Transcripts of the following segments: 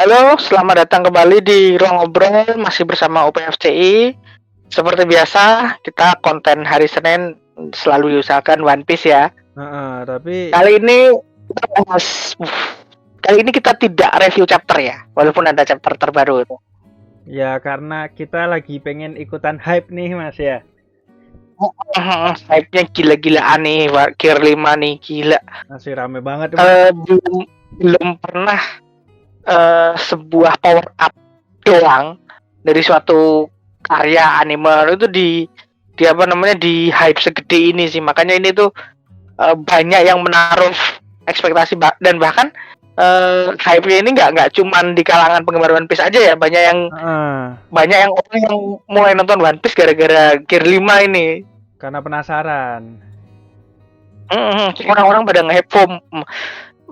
Halo, selamat datang kembali di Ruang Ngobrol, masih bersama UPFCI. Seperti biasa, kita konten hari Senin selalu diusahakan One Piece ya. Tapi Kali ini kita bahas, kali ini kita tidak review chapter ya, walaupun ada chapter terbaru itu. ya karena kita lagi pengen ikutan hype nih Mas ya. Hype-nya gila-gilaan nih, Gear 5 nih, gila. Masih rame banget Mas. Belum pernah sebuah power up doang dari suatu karya anime itu di apa namanya di hype segede ini sih. Makanya ini tuh banyak yang menaruh ekspektasi dan bahkan hype-nya ini nggak cuman di kalangan penggemar One Piece aja ya, banyak yang orang yang mulai nonton One Piece gara-gara Gear 5 ini. Karena penasaran. Orang-orang pada nge-hype FOMO.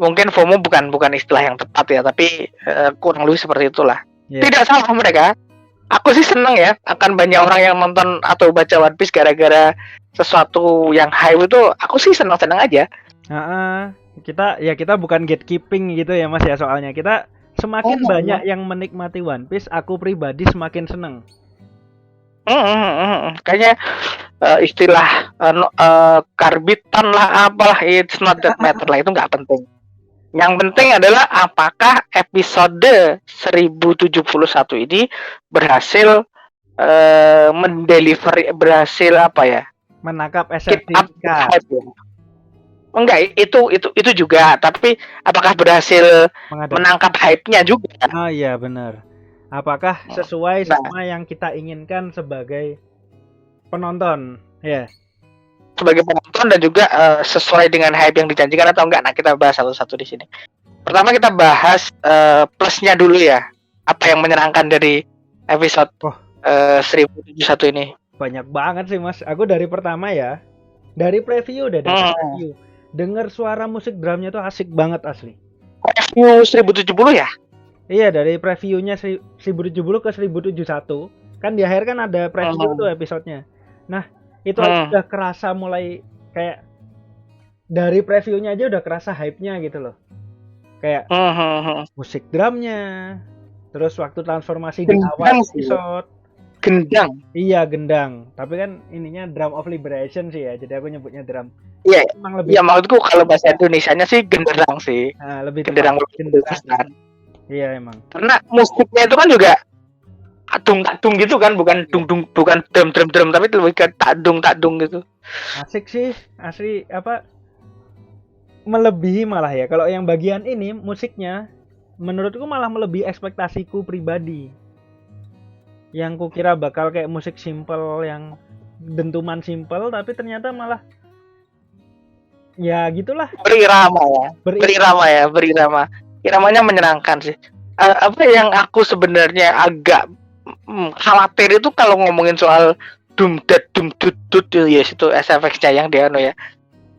Mungkin FOMO bukan istilah yang tepat ya, tapi kurang lebih seperti itulah. Yeah. Tidak salah mereka. Aku sih seneng ya akan banyak orang yang nonton atau baca One Piece gara-gara sesuatu yang hype itu. Aku sih seneng-seneng aja. Kita bukan gatekeeping gitu ya Mas ya, soalnya kita semakin banyak yang menikmati One Piece, aku pribadi semakin seneng. Kayaknya istilah karbitan lah apalah, it's not that matter lah, itu nggak penting. Yang penting adalah apakah episode 1071 ini berhasil berhasil apa ya? Menangkap SFC. Enggak, itu juga, tapi apakah berhasil menangkap hype-nya juga? Oh iya benar. Apakah sesuai sama yang kita inginkan sebagai penonton? Ya. Yeah. Sebagai penonton dan juga sesuai dengan hype yang dijanjikan atau enggak. Nah, kita bahas satu-satu di sini. Pertama kita bahas plusnya dulu ya. Apa yang menyenangkan dari episode 1071 ini? Banyak banget sih Mas. Aku dari pertama ya, dari preview udah dari preview. Dengar suara musik drumnya tuh asik banget asli. Preview 1070 ya? Iya, dari previewnya 1070 ke 1071. Kan di akhir kan ada preview tuh episodenya. Nah, itu udah kerasa mulai kayak dari previewnya aja udah kerasa hype-nya gitu loh. Kayak musik drumnya, terus waktu transformasi di awal episode. Gendang. Iya, gendang. Tapi kan ininya Drum of Liberation sih ya. Jadi aku nyebutnya drum. Iya. Iya, maksudku kalau bahasa Indonesianya sih genderang sih. Nah, lebih genderang. Iya emang. Karena musiknya itu kan juga tadung gitu kan, bukan bukan drum tapi lebih ke tadung gitu. Asik sih, asli apa? Melebihi malah ya. Kalau yang bagian ini musiknya menurutku malah melebihi ekspektasiku pribadi. Yang kukira bakal kayak musik simple yang dentuman simple, tapi ternyata malah ya gitulah. Berirama. Iramanya menyenangkan sih. Apa yang aku sebenarnya agak khawatir itu kalau ngomongin soal dum dut ya itu SFX-nya yang dia ya.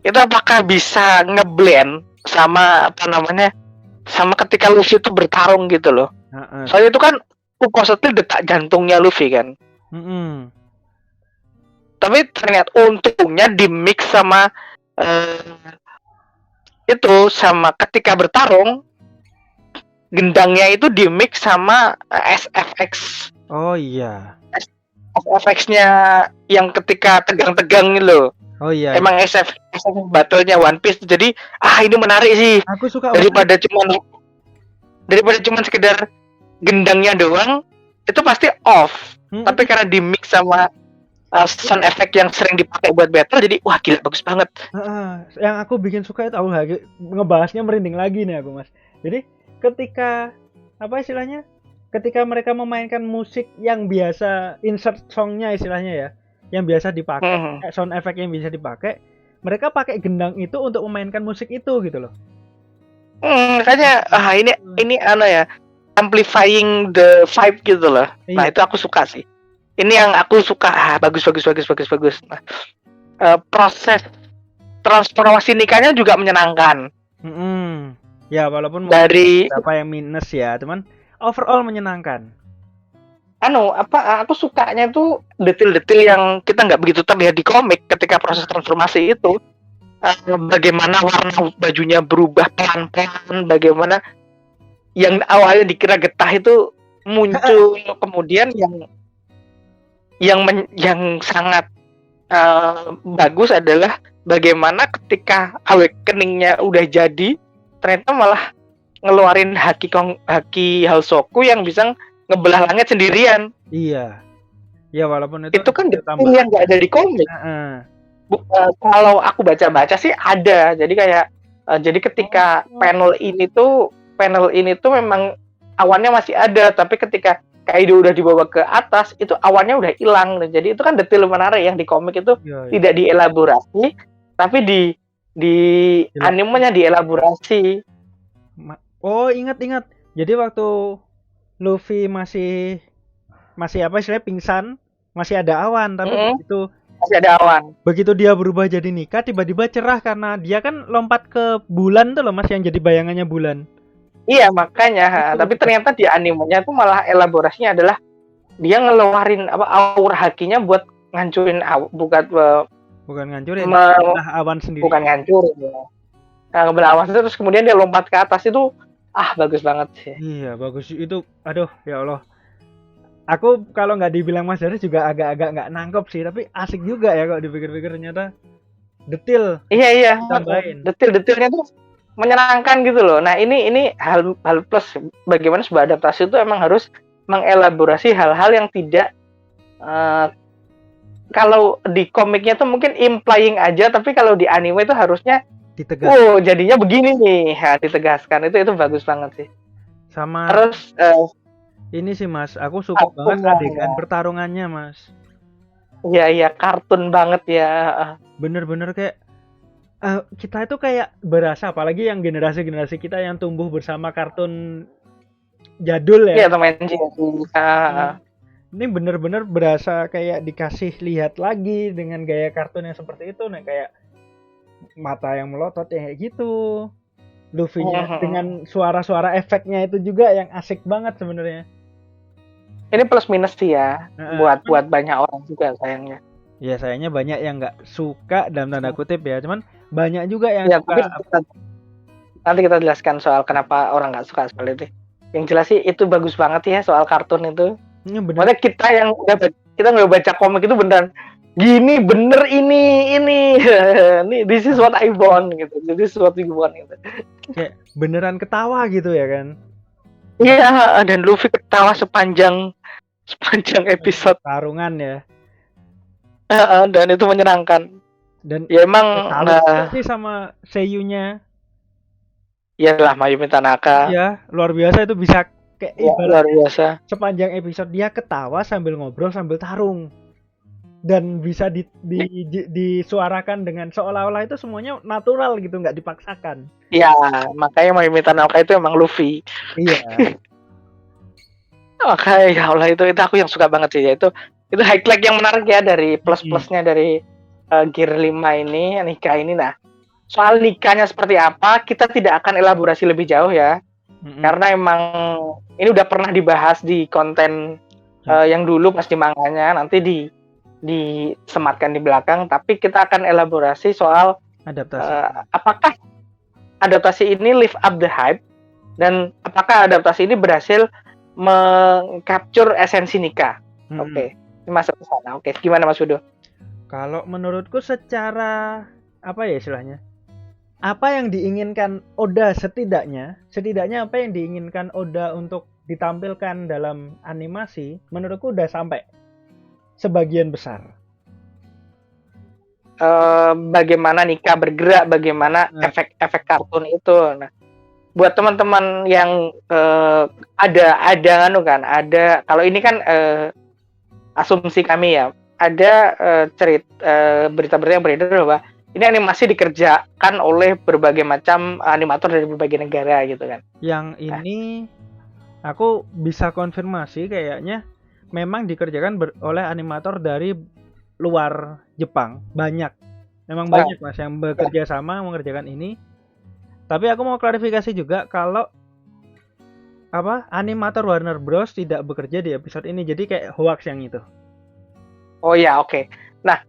Itu apakah bisa ngeblend sama apa namanya? Sama ketika Luffy itu bertarung gitu loh. Soalnya itu kan supposedly detak jantungnya Luffy kan. Tapi ternyata untungnya di mix sama itu sama ketika bertarung gendangnya itu di mix sama SFX. Oh iya. SFX-nya yang ketika tegang-tegang loh. Oh iya. Emang SF battle-nya One Piece. Jadi ini menarik sih. Aku suka daripada cuman sekedar gendangnya doang, itu pasti off. Tapi karena di mix sama sound effect yang sering dipakai buat battle, jadi wah gila bagus banget. Yang aku bikin suka itu aku ngebahasnya merinding lagi nih aku Mas. Jadi ketika apa istilahnya? Ketika mereka memainkan musik yang biasa insert songnya istilahnya ya, yang biasa dipakai, sound effect yang bisa dipakai, mereka pakai gendang itu untuk memainkan musik itu gitu loh. Makanya ini ya, amplifying the vibe gitu loh. Nah itu aku suka sih. Ini yang aku suka. Bagus. Nah, proses transformasi nikahnya juga menyenangkan. Ya walaupun dari apa yang minus ya, teman. Overall menyenangkan. Aku sukanya tuh detail-detail yang kita nggak begitu terlihat di komik ketika proses transformasi itu. Bagaimana warna bajunya berubah pelan-pelan, bagaimana yang awalnya dikira getah itu muncul kemudian yang sangat bagus adalah bagaimana ketika awakening-nya udah jadi ternyata malah ngeluarin haki Halsoku yang bisa ngebelah langit sendirian. Iya. Ya walaupun Itu kan detail tambah. yang nggak ada di komik. Kalau aku baca-baca sih ada. Jadi kayak jadi ketika panel ini tuh memang awannya masih ada, tapi ketika Kaido udah dibawa ke atas itu awannya udah hilang. Jadi itu kan detail menarik yang di komik itu tidak dielaborasi, tapi di animenya dielaborasi. Oh, ingat. Jadi waktu Luffy masih apa istilahnya pingsan, masih ada awan, tapi begitu masih ada awan. Begitu dia berubah jadi Nika, tiba-tiba cerah karena dia kan lompat ke bulan tuh loh Mas, yang jadi bayangannya bulan. Iya, makanya. Tapi ternyata di animenya tuh malah elaborasinya adalah dia ngeluarin aura hakinya buat ngancurin bukan ngancurin, ngebelah awan sendiri. Bukan ngancurin ya. Nah, ngebelah awan terus kemudian dia lompat ke atas itu bagus banget sih. Iya, bagus itu. Aduh, ya Allah. Aku kalau nggak dibilang Mas Daris juga agak-agak nggak nangkep sih, tapi asik juga ya kalau dipikir-pikir ternyata detail. Iya. Detail-detailnya tuh menyenangkan gitu loh. Nah, ini hal plus bagaimana sebuah adaptasi itu emang harus mengelaborasi hal-hal yang tidak kalau di komiknya tuh mungkin implying aja, tapi kalau di anime itu harusnya ditegaskan. Oh, jadinya begini nih. Ditegaskan. Itu bagus banget sih. Sama terus ini sih Mas, aku suka banget adegan pertarungannya Mas. Iya, kartun banget ya. Bener-bener kayak kita itu kayak berasa, apalagi yang generasi kita yang tumbuh bersama kartun jadul ya. Iya, teman Ini bener-bener berasa kayak dikasih lihat lagi dengan gaya kartun yang seperti itu, nih kayak mata yang melotot ya kayak gitu. Luffy-nya dengan suara-suara efeknya itu juga yang asik banget sebenarnya. Ini plus minus sih ya, buat banyak orang juga sayangnya. Ya sayangnya banyak yang nggak suka dalam tanda kutip ya, cuman banyak juga yang suka. Nanti kita jelaskan soal kenapa orang nggak suka soal itu. Yang jelas sih itu bagus banget ya soal kartun itu. Maksudnya kita yang nggak baca komik itu beneran gini bener ini this is what I want gitu, this is what we want gitu. Kayak beneran ketawa gitu ya kan? Iya, dan Luffy ketawa sepanjang episode tarungan ya. Dan itu menyenangkan. Dan ya emang sih sama seiyunya. Iyalah Mayumi Tanaka. Iya, luar biasa itu bisa kayak luar biasa. Sepanjang episode dia ketawa sambil ngobrol sambil tarung. Dan bisa disuarakan dengan seolah-olah itu semuanya natural gitu, nggak dipaksakan. Iya, makanya Mayumi Tanaka itu emang Luffy. Iya. Makanya ya Allah itu aku yang suka banget sih ya. Itu highlight yang menarik ya dari plus-plusnya dari Gear 5 ini, Nika ini. Nah, soal Nikanya seperti apa kita tidak akan elaborasi lebih jauh ya. Karena emang ini udah pernah dibahas di konten yang dulu pas di manganya, nanti disematkan di belakang, tapi kita akan elaborasi soal adaptasi. Apakah adaptasi ini live up the hype dan apakah adaptasi ini berhasil mengcapture esensi Nika. Oke. Masuk ke sana. Oke, gimana Mas Udo? Kalau menurutku secara apa ya istilahnya? Apa yang diinginkan Oda setidaknya apa yang diinginkan Oda untuk ditampilkan dalam animasi menurutku udah sampai sebagian besar. Bagaimana Nika bergerak, bagaimana efek kartun itu. Nah, buat teman-teman yang ada kalau ini kan asumsi kami ya, ada berita-berita yang beredar bahwa ini animasi dikerjakan oleh berbagai macam animator dari berbagai negara gitu kan. Yang ini aku bisa konfirmasi kayaknya memang dikerjakan oleh animator dari luar Jepang, banyak. Memang banyak Mas yang bekerja sama mengerjakan ini. Tapi aku mau klarifikasi juga kalau animator Warner Bros tidak bekerja di episode ini, jadi kayak hoax yang itu. Oh ya, oke. Nah,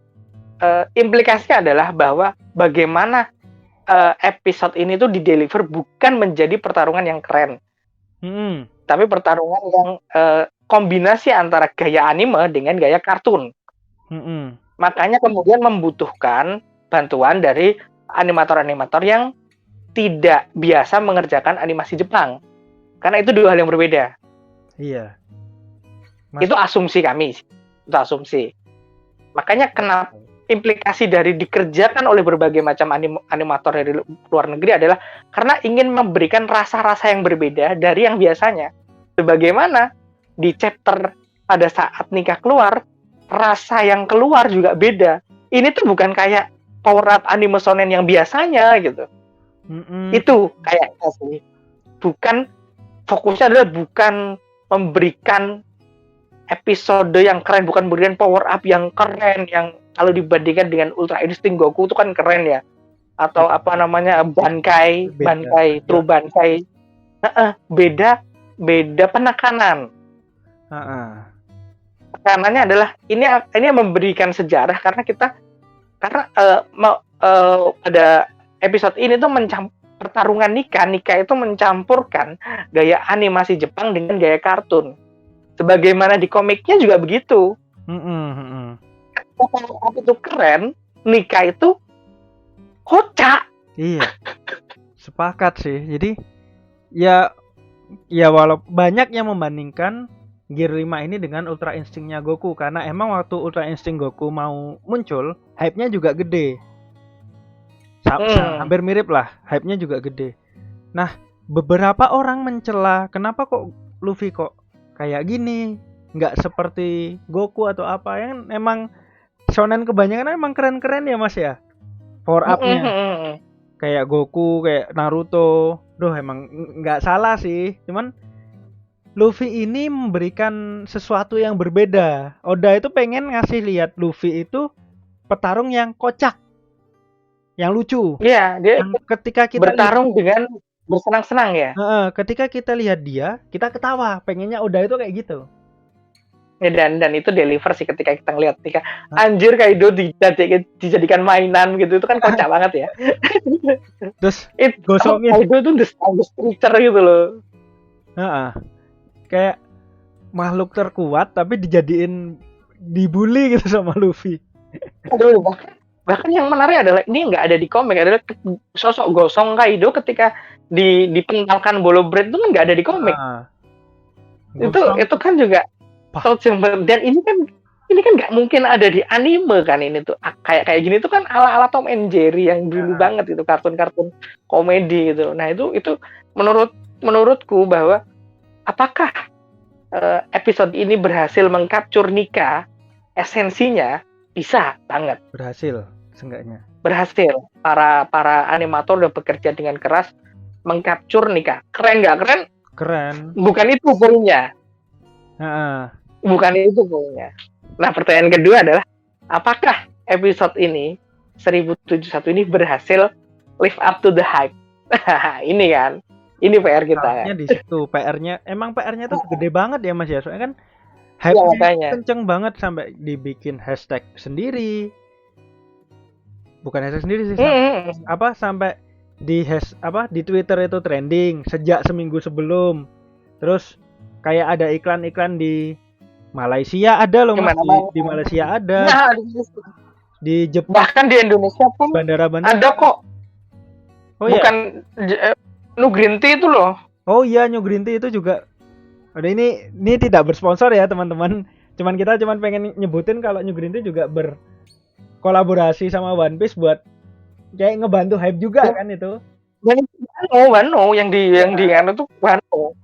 implikasinya adalah bahwa bagaimana episode ini tuh dideliver bukan menjadi pertarungan yang keren, Mm-mm. tapi pertarungan yang kombinasi antara gaya anime dengan gaya kartun. Mm-mm. Makanya kemudian membutuhkan bantuan dari animator-animator yang tidak biasa mengerjakan animasi Jepang. Karena itu dua hal yang berbeda. Iya. Itu asumsi kami. Itu asumsi. Makanya kenapa implikasi dari dikerjakan oleh berbagai macam animator dari luar negeri adalah karena ingin memberikan rasa-rasa yang berbeda dari yang biasanya. Sebagaimana di chapter pada saat nikah keluar, rasa yang keluar juga beda. Ini tuh bukan kayak power up anime shonen yang biasanya gitu. Mm-mm. Itu kayaknya sih. Bukan, fokusnya adalah bukan memberikan episode yang keren, bukan memberikan power up yang keren, yang kalau dibandingkan dengan Ultra Instinct Goku itu kan keren ya. Atau apa namanya, Bankai, True Bankai. Beda penekanan. Tekanannya adalah ini memberikan sejarah karena pada episode ini tuh pertarungan nikah itu mencampurkan gaya animasi Jepang dengan gaya kartun. Sebagaimana di komiknya juga begitu. Kalau itu keren, nikah itu kocak. Iya. Sepakat sih. Jadi ya walaupun banyak yang membandingkan Gear 5 ini dengan Ultra Instinct-nya Goku karena emang waktu Ultra Instinct Goku mau muncul, hype-nya juga gede. Hampir mirip lah, hype-nya juga gede. Nah, beberapa orang mencela, kenapa kok Luffy kok kayak gini? Nggak seperti Goku atau apa yang emang shonen kebanyakan emang keren-keren ya Mas ya? Power up-nya. Kayak Goku, kayak Naruto. Duh, emang nggak salah sih. Cuman Luffy ini memberikan sesuatu yang berbeda. Oda itu pengen ngasih lihat Luffy itu petarung yang kocak, yang lucu. Iya, dia ketika kita bertarung dengan bersenang-senang ya. Ketika kita lihat dia, kita ketawa. Pengennya Oda itu kayak gitu. Ya, dan itu deliver sih ketika kita ngeliat anjir Kaido dijadikan mainan gitu, itu kan kocak banget ya. Terus gosongin Kaido tuh the strongest creature gitu loh. Kayak makhluk terkuat tapi dijadiin dibully gitu sama Luffy. Aduh, bahkan yang menarik adalah ini nggak ada di komik, adalah sosok gosong Kaido ketika dipentalkan Bolo Bread itu kan nggak ada di komik. Itu kan juga dan ini kan nggak mungkin ada di anime kan. Ini tuh kayak gini tuh kan ala Tom and Jerry yang dulu banget itu, kartun komedi gitu. Nah itu menurutku bahwa apakah episode ini berhasil mengcapture Nika esensinya? Bisa banget. Berhasil, seenggaknya. Berhasil. Para animator udah bekerja dengan keras mengcapture Nika. Keren nggak keren? Keren. Bukan itu poinnya. Bukan itu poinnya. Nah, pertanyaan kedua adalah apakah episode ini 1071 ini berhasil live up to the hype? Ini kan. Ini PR kita. Di situ PR-nya, emang PR-nya tuh gede banget ya Mas ya. Soalnya kan hype-nya kenceng banget sampai dibikin hashtag sendiri. Bukan hashtag sendiri sih. Sampai di Twitter itu trending sejak seminggu sebelum. Terus kayak ada iklan-iklan di Malaysia ada loh Mas. Di Malaysia ada. Nah, di Jepang. Bahkan di Indonesia pun bandara-bandara ada kok. Oh, bukan ya? New Green Tea itu loh. Oh iya, New Green Tea itu juga. Udah ini tidak bersponsor ya teman-teman. Kita pengen nyebutin kalau New Green Tea juga berkolaborasi sama One Piece buat kayak ngebantu hype juga kan itu. Wano yang di itu Wano.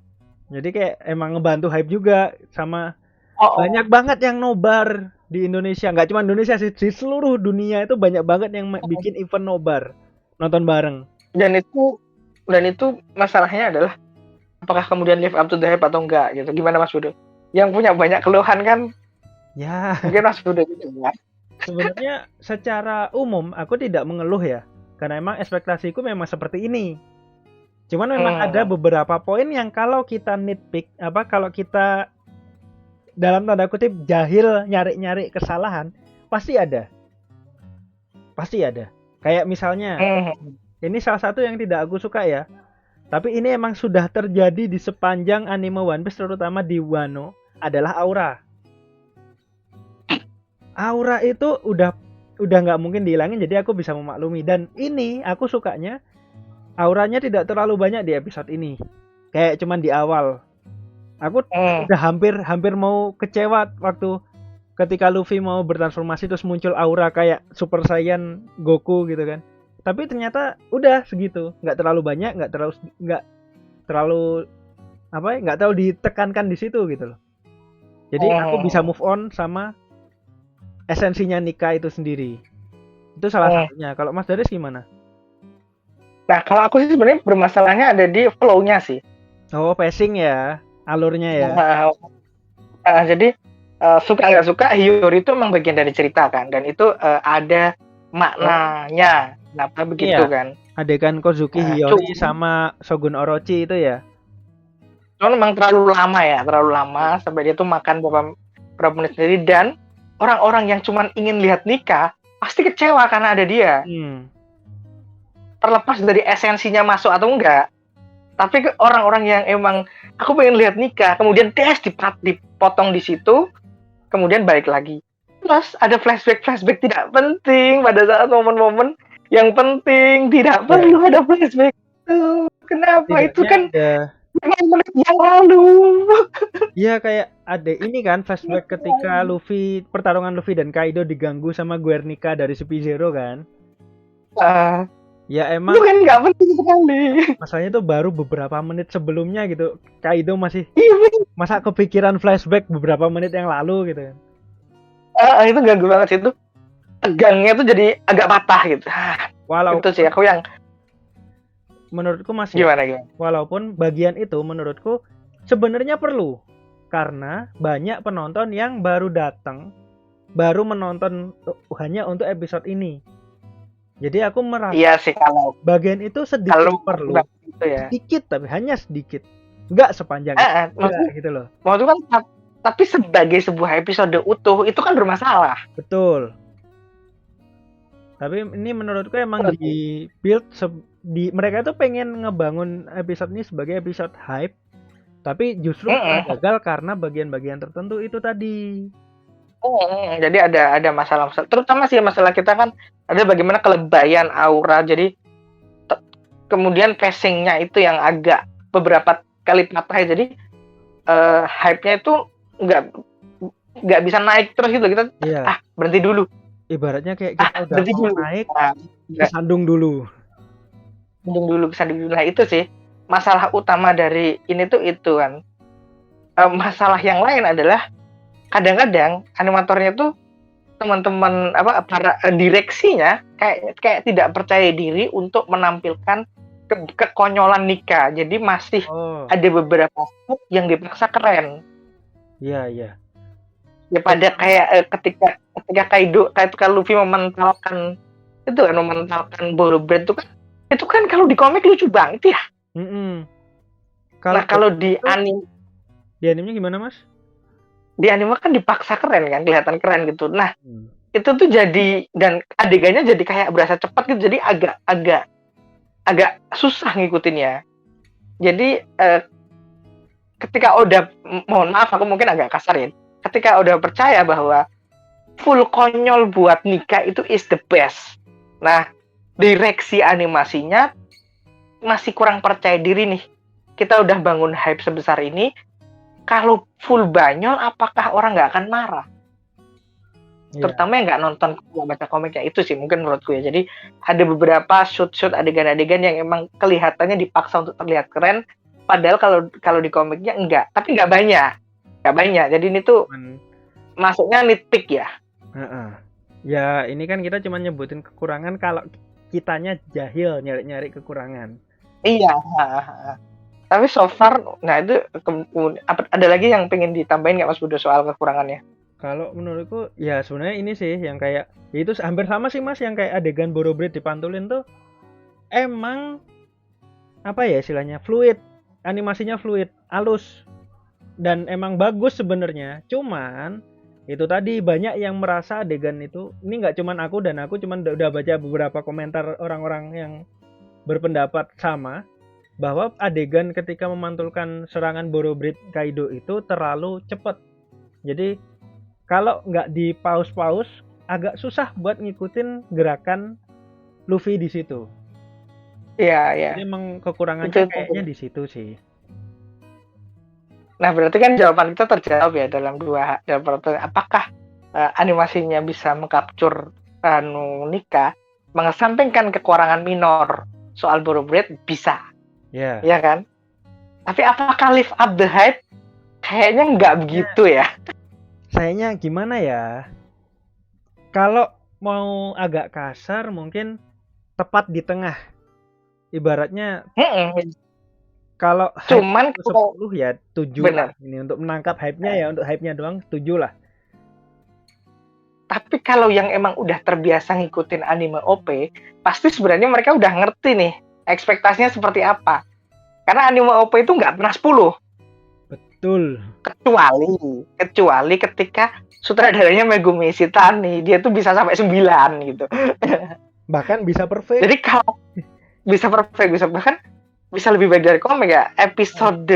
Jadi kayak emang ngebantu hype juga sama banyak banget yang nobar di Indonesia. Nggak cuma Indonesia sih, di seluruh dunia itu banyak banget yang bikin event nobar, nonton bareng. Dan itu masalahnya adalah apakah kemudian live up to the hype atau enggak gitu. Gimana Mas Budo? Yang punya banyak keluhan kan? Ya. Mungkin Mas Budo gitu ya. Sebenarnya secara umum aku tidak mengeluh ya. Karena emang ekspektasiku memang seperti ini. Cuman memang ada beberapa poin yang kalau kita nitpick, kalau kita dalam tanda kutip jahil nyari-nyari kesalahan, pasti ada. Kayak misalnya ini salah satu yang tidak aku suka ya. Tapi ini emang sudah terjadi di sepanjang anime One Piece, terutama di Wano, adalah aura. Aura itu udah nggak mungkin dihilangin, jadi aku bisa memaklumi. Dan ini aku sukanya auranya tidak terlalu banyak di episode ini. Kayak cuman di awal. Aku udah hampir mau kecewa waktu ketika Luffy mau bertransformasi terus muncul aura kayak Super Saiyan Goku gitu kan. Tapi ternyata udah segitu, nggak terlalu banyak, nggak terlalu apa ya, nggak terlalu ditekankan di situ gitu loh. Jadi aku bisa move on sama esensinya Nika itu sendiri. Itu salah satunya. Kalau Mas Daris gimana? Nah, kalau aku sih sebenarnya bermasalahnya ada di flow-nya sih. Oh, pacing ya, alurnya ya. Jadi suka nggak suka, Hiyori itu memang bagian dari cerita kan, dan itu ada maknanya. Kenapa begitu kan? Adegan Kozuki Hiyori sama Shogun Orochi itu ya. Cuman memang terlalu lama sampai dia tuh makan beberapa menit sendiri, dan orang-orang yang cuman ingin lihat Nika pasti kecewa karena ada dia. Terlepas dari esensinya masuk atau enggak, tapi orang-orang yang emang aku pengen lihat Nika, kemudian dipotong di situ, kemudian balik lagi. Plus ada flashback tidak penting pada saat momen-momen yang penting, tidak perlu ada flashback. Kenapa? Itu kan menit yang lalu. Iya, kayak ada ini kan flashback ketika pertarungan Luffy dan Kaido diganggu sama Guernica dari Sub-Zero kan. Ya emang. Itu kan nggak penting sekali. Masalahnya tuh baru beberapa menit sebelumnya gitu. Kaido masih masa kepikiran flashback beberapa menit yang lalu gitu kan. Itu ganggu banget sih, itu tegangnya tuh jadi agak patah gitu. Itu sih aku yang menurutku masih gimana? Walaupun bagian itu menurutku sebenarnya perlu, karena banyak penonton yang baru datang, baru menonton hanya untuk episode ini. Jadi aku merasa sih, kalau bagian itu sedikit perlu, gitu ya. sedikit tapi hanya sedikit, nggak sepanjang gitu loh. Maksudnya kan, tapi sebagai sebuah episode utuh itu kan bermasalah. Betul. Tapi ini menurutku emang di build mereka tuh pengen ngebangun episode ini sebagai episode hype, tapi justru gagal karena bagian-bagian tertentu itu tadi. Jadi ada masalah, terutama sih masalah kita kan ada bagaimana kelebayan aura. Jadi kemudian pacingnya itu yang agak beberapa kali patah. Jadi hype-nya itu nggak bisa naik terus gitu. Kita berhenti dulu. Ibaratnya kayak kita udah mau naik, kesandung dulu. Nah itu sih masalah utama dari ini tuh itu kan. Masalah yang lain adalah kadang-kadang animatornya tuh teman-teman para direksinya kayak tidak percaya diri untuk menampilkan kekonyolan Nika. Jadi masih ada beberapa yang dipaksa keren. Iya. Ya pada kayak ketika Kaido Luffy mementalkan Boro Bread itu kan kalau di komik lucu banget ya. Kalau di animenya gimana, Mas? Di anime kan dipaksa keren kan, kelihatan keren gitu. Nah, itu tuh jadi, dan adegannya jadi kayak berasa cepat gitu, jadi agak susah ngikutinnya. Jadi ketika Oda, mohon maaf aku mungkin agak kasar ya, ketika Oda percaya bahwa full konyol buat Nika itu is the best. Nah, direksi animasinya masih kurang percaya diri nih. Kita udah bangun hype sebesar ini, kalau full banyol apakah orang nggak akan marah? Terutama yang nggak nonton, nggak baca komiknya, itu sih mungkin menurutku ya. Jadi ada beberapa shoot adegan-adegan yang emang kelihatannya dipaksa untuk terlihat keren, padahal kalau di komiknya enggak, tapi nggak banyak. Jadi ini tuh masuknya nitpick ya. Ya ini kan kita cuma nyebutin kekurangan kalau kitanya jahil nyari kekurangan. Iya. Tapi so far, nah itu ada lagi yang pengen ditambahin nggak Mas Budo soal kekurangannya? Kalau menurutku ya sebenarnya ini sih yang kayak ya itu hampir sama sih Mas, yang kayak adegan Boro Bread dipantulin tuh emang apa ya istilahnya, fluid, animasinya fluid, halus dan emang bagus sebenarnya. Cuman itu tadi banyak yang merasa adegan itu, ini nggak cuman aku cuman udah baca beberapa komentar orang-orang yang berpendapat sama. bahwa adegan ketika memantulkan serangan Borobreed Kaido itu terlalu cepat. Jadi kalau nggak di pause agak susah buat ngikutin gerakan Luffy di situ. Iya, iya. Jadi emang kekurangannya Itu kayaknya di situ sih. Nah, berarti kan jawaban kita terjawab ya dalam dalam pertanyaan. Apakah animasinya bisa mengcapture Nika, mengesampingkan kekurangan minor soal Borobreed bisa, Ya. ya kan? Tapi apakah live up the hype? Kayaknya nggak begitu ya. Sayangnya gimana ya? Kalau mau agak kasar mungkin tepat di tengah. Ibaratnya kalau Cuman hype 10 ya 7 bener. lah. Ini untuk menangkap hype-nya ya, untuk hype-nya doang 7 lah. Tapi kalau yang emang udah terbiasa ngikutin anime OP, pasti sebenarnya mereka udah ngerti nih ekspektasinya seperti apa. Karena anime OP itu nggak pernah 10. Betul. Kecuali ketika sutradaranya Megumi Shitani, dia tuh bisa sampai 9 gitu. Bahkan bisa perfect. Jadi kalau bisa perfect, bahkan bisa lebih baik dari komik ya. Episode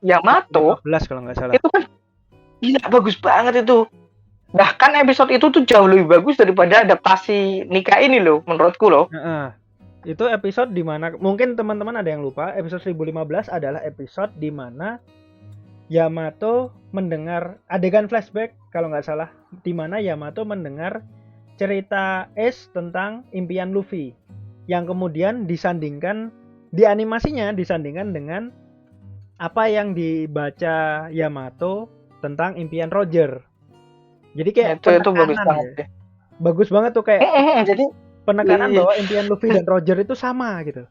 Yamato 15 kalau nggak salah. itu kan gila bagus banget itu. Bahkan episode itu tuh jauh lebih bagus daripada adaptasi Nika ini loh, menurutku loh. Itu episode di mana mungkin teman-teman ada yang lupa, episode 1015 adalah episode di mana Yamato mendengar adegan flashback kalau nggak salah, di mana Yamato mendengar cerita Ace tentang impian Luffy yang kemudian disandingkan di animasinya disandingkan dengan apa yang dibaca Yamato tentang impian Roger. Jadi kayak itu bagus banget ya. Bagus banget tuh kayak jadi penekanan bahwa impian Luffy dan Roger itu sama gitu.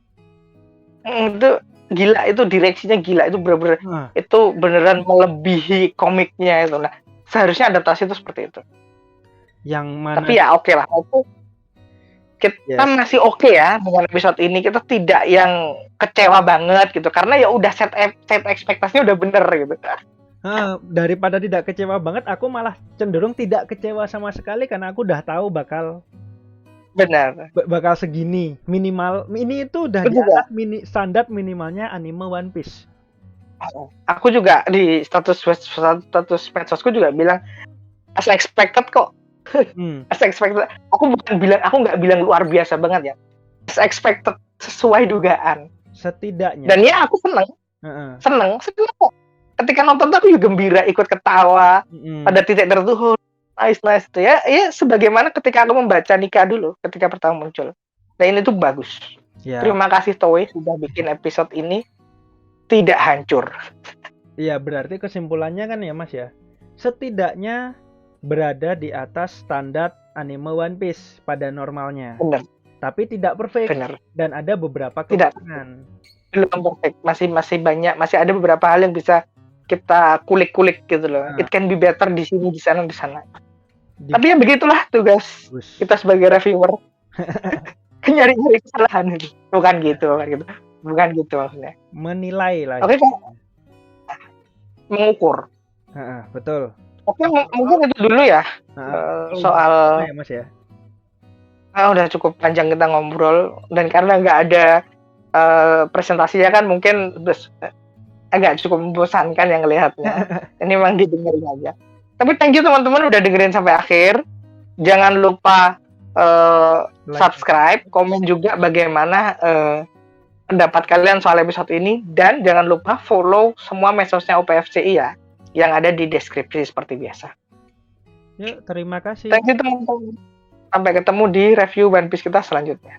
Itu gila, itu direksinya gila, itu bener-bener itu beneran melebihi komiknya itu. Nah, seharusnya adaptasi itu seperti itu. Yang mana? Tapi ya oke lah, itu kita masih oke ya dengan episode ini. Kita tidak yang kecewa banget gitu, karena ya udah set ekspektasinya udah bener gitu. Daripada tidak kecewa banget, aku malah cenderung tidak kecewa sama sekali karena aku udah tahu bakal segini minimal. Ini itu udah di atas standar minimalnya anime One Piece. Aku juga di status medsosku juga bilang as expected kok. As expected. Aku nggak bilang luar biasa banget ya. As expected, sesuai dugaan. Setidaknya. Dan ya aku seneng kok. Ketika nonton tapi juga gembira, ikut ketawa. Pada titik tertentu nice itu ya sebagaimana ketika aku membaca Nika dulu ketika pertama muncul. Nah ini tuh bagus. Terima kasih Toei sudah bikin episode ini tidak hancur. Iya, berarti kesimpulannya kan ya Mas ya, setidaknya berada di atas standar anime One Piece pada normalnya. Benar. Tapi tidak perfect. Benar. Dan ada beberapa kekurangan. Belum perfect, masih banyak, masih ada beberapa hal yang bisa kita kulik-kulik gitu loh. It can be better di sini, di sana. Tapi ya begitulah tugas kita sebagai reviewer. Nyari-nyari kesalahan. Bukan gitu maksudnya. Menilai lah. Oke, mengukur. Betul. Oke, mungkin itu dulu ya. Soal ya Mas ya. Udah cukup panjang kita ngobrol, dan karena nggak ada presentasinya kan mungkin agak cukup membosankan yang ngelihatnya. Ini memang didengerin aja. Tapi thank you teman-teman udah dengerin sampai akhir. Jangan lupa subscribe, komen juga bagaimana pendapat kalian soal episode ini, dan jangan lupa follow semua medsosnya OPFCI ya, yang ada di deskripsi seperti biasa. Yuk, terima kasih. Thank you teman-teman. Sampai ketemu di review One Piece kita selanjutnya.